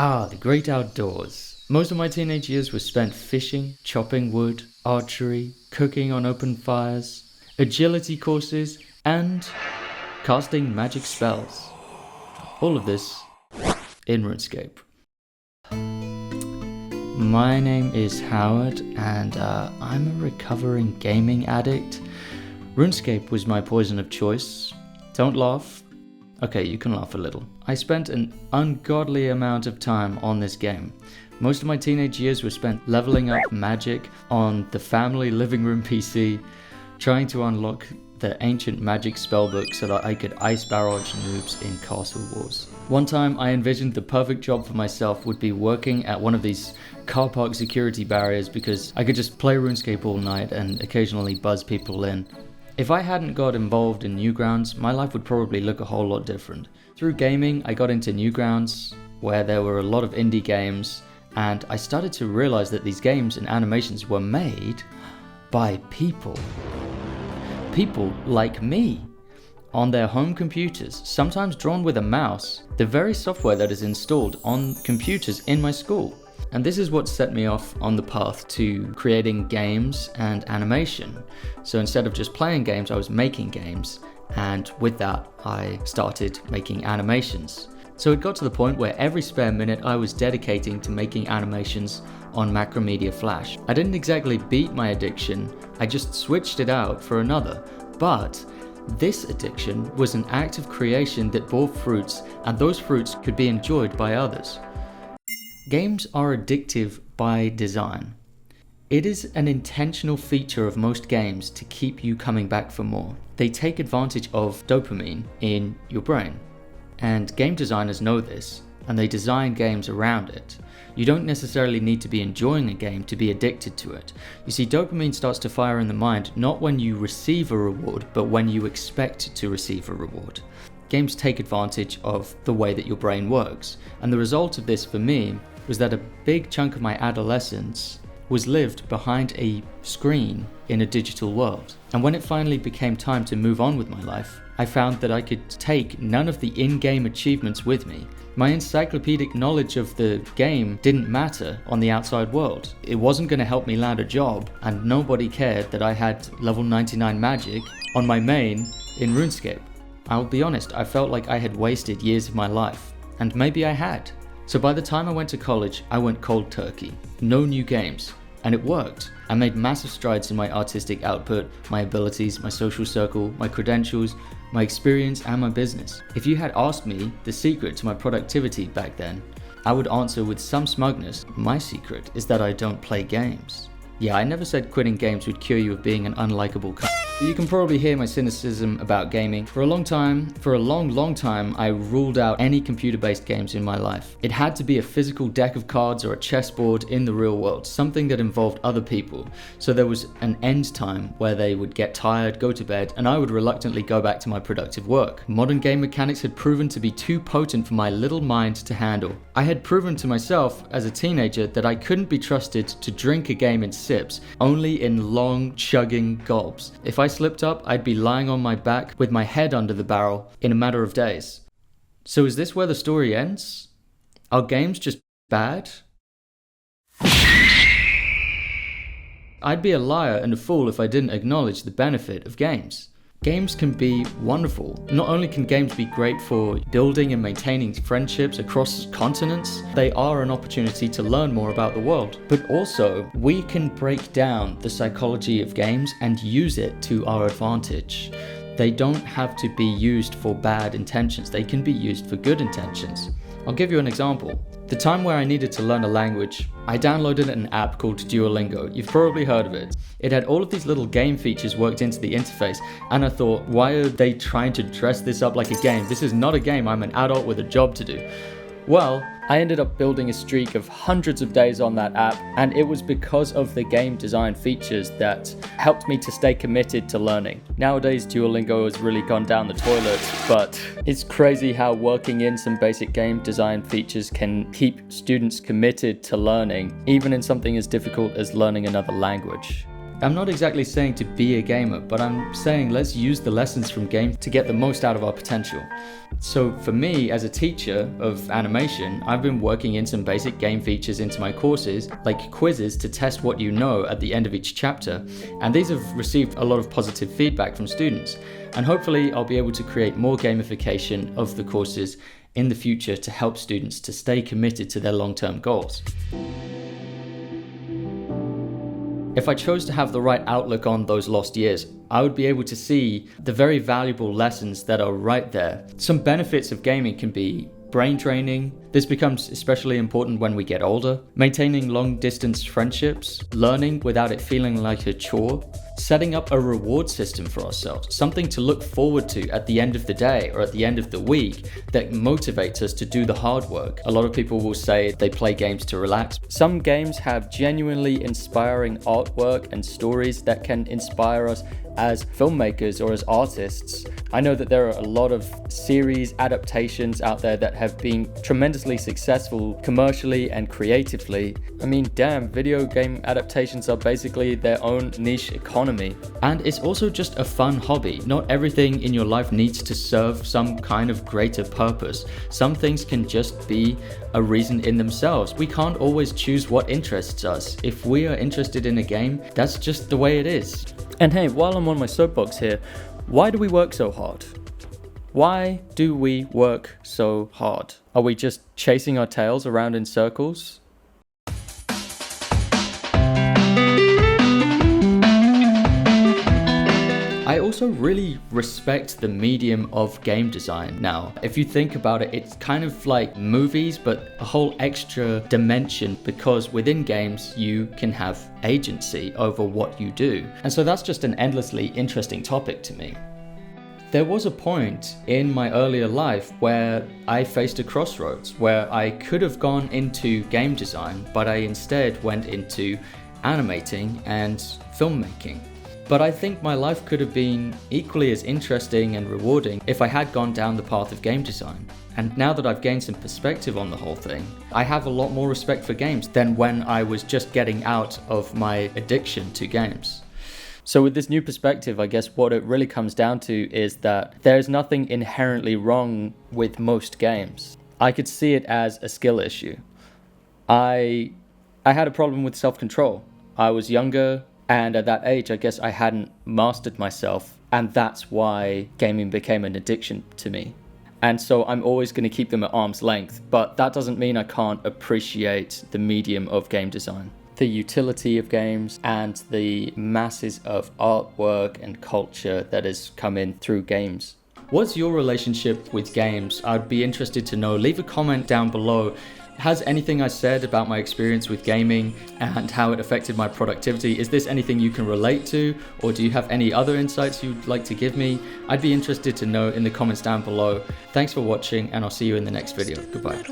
The great outdoors. Most of my teenage years were spent fishing, chopping wood, archery, cooking on open fires, agility courses, and casting magic spells. All of this in RuneScape. My name is Howard, and I'm a recovering gaming addict. RuneScape was my poison of choice. Don't laugh. Okay, you can laugh a little. I spent an ungodly amount of time on this game. Most of my teenage years were spent leveling up magic on the family living room PC, trying to unlock the ancient magic spellbook so that I could ice barrage noobs in Castle Wars. One time I envisioned the perfect job for myself would be working at one of these car park security barriers because I could just play RuneScape all night and occasionally buzz people in. If I hadn't got involved in Newgrounds, my life would probably look a whole lot different. Through gaming, I got into Newgrounds, where there were a lot of indie games, and I started to realize that these games and animations were made by people. People like me, on their home computers, sometimes drawn with a mouse, the very software that is installed on computers in my school. And this is what set me off on the path to creating games and animation. So instead of just playing games, I was making games, and with that, I started making animations. So it got to the point where every spare minute I was dedicating to making animations on Macromedia Flash. I didn't exactly beat my addiction, I just switched it out for another. But this addiction was an act of creation that bore fruits, and those fruits could be enjoyed by others. Games are addictive by design. It is an intentional feature of most games to keep you coming back for more. They take advantage of dopamine in your brain. And game designers know this, and they design games around it. You don't necessarily need to be enjoying a game to be addicted to it. You see, dopamine starts to fire in the mind not when you receive a reward, but when you expect to receive a reward. Games take advantage of the way that your brain works, and the result of this for me was that a big chunk of my adolescence was lived behind a screen in a digital world. And when it finally became time to move on with my life, I found that I could take none of the in-game achievements with me. My encyclopedic knowledge of the game didn't matter on the outside world. It wasn't going to help me land a job, and nobody cared that I had level 99 magic on my main in RuneScape. I'll be honest, I felt like I had wasted years of my life, and maybe I had. So by the time I went to college, I went cold turkey. No new games. And it worked. I made massive strides in my artistic output, my abilities, my social circle, my credentials, my experience, and my business. If you had asked me the secret to my productivity back then, I would answer with some smugness, my secret is that I don't play games. Yeah, I never said quitting games would cure you of being an unlikable cunt. You can probably hear my cynicism about gaming. For a long time, I ruled out any computer-based games in my life. It had to be a physical deck of cards or a chessboard in the real world, something that involved other people. So there was an end time where they would get tired, go to bed, and I would reluctantly go back to my productive work. Modern game mechanics had proven to be too potent for my little mind to handle. I had proven to myself as a teenager that I couldn't be trusted to drink a game in sips, only in long, chugging gulps. If I slipped up, I'd be lying on my back with my head under the barrel in a matter of days. So is this where the story ends? Are games just bad? I'd be a liar and a fool if I didn't acknowledge the benefit of games. Games can be wonderful. Not only can games be great for building and maintaining friendships across continents, they are an opportunity to learn more about the world. But also, we can break down the psychology of games and use it to our advantage. They don't have to be used for bad intentions, they can be used for good intentions. I'll give you an example. The time where I needed to learn a language, I downloaded an app called Duolingo. You've probably heard of it. It had all of these little game features worked into the interface, and I thought, why are they trying to dress this up like a game? This is not a game, I'm an adult with a job to do. Well, I ended up building a streak of hundreds of days on that app, and it was because of the game design features that helped me to stay committed to learning. Nowadays, Duolingo has really gone down the toilet, but it's crazy how working in some basic game design features can keep students committed to learning, even in something as difficult as learning another language. I'm not exactly saying to be a gamer, but I'm saying let's use the lessons from games to get the most out of our potential. So for me, as a teacher of animation, I've been working in some basic game features into my courses, like quizzes to test what you know at the end of each chapter, and these have received a lot of positive feedback from students, and hopefully I'll be able to create more gamification of the courses in the future to help students to stay committed to their long-term goals. If I chose to have the right outlook on those lost years, I would be able to see the very valuable lessons that are right there. Some benefits of gaming can be brain training. This becomes especially important when we get older. Maintaining long-distance friendships, learning without it feeling like a chore, setting up a reward system for ourselves, something to look forward to at the end of the day or at the end of the week that motivates us to do the hard work. A lot of people will say they play games to relax. Some games have genuinely inspiring artwork and stories that can inspire us as filmmakers or as artists. I know that there are a lot of series adaptations out there that have been tremendously successful commercially and creatively. I mean, damn, video game adaptations are basically their own niche economy. And it's also just a fun hobby. Not everything in your life needs to serve some kind of greater purpose. Some things can just be a reason in themselves. We can't always choose what interests us. If we are interested in a game, that's just the way it is. And hey, while I'm on my soapbox here, why do we work so hard? Why do we work so hard? Are we just chasing our tails around in circles? I also really respect the medium of game design now. If you think about it, it's kind of like movies, but a whole extra dimension, because within games you can have agency over what you do. And so that's just an endlessly interesting topic to me. There was a point in my earlier life where I faced a crossroads, where I could have gone into game design, but I instead went into animating and filmmaking. But I think my life could have been equally as interesting and rewarding if I had gone down the path of game design. And now that I've gained some perspective on the whole thing, I have a lot more respect for games than when I was just getting out of my addiction to games. So with this new perspective, I guess what it really comes down to is that there's nothing inherently wrong with most games. I could see it as a skill issue. I had a problem with self-control. I was younger, and at that age, I guess I hadn't mastered myself, and that's why gaming became an addiction to me. And so I'm always going to keep them at arm's length, but that doesn't mean I can't appreciate the medium of game design, the utility of games, and the masses of artwork and culture that has come in through games. What's your relationship with games? I'd be interested to know. Leave a comment down below. Has anything I said about my experience with gaming and how it affected my productivity, is this anything you can relate to, or do you have any other insights you'd like to give me? I'd be interested to know in the comments down below. Thanks for watching, and I'll see you in the next video. Goodbye.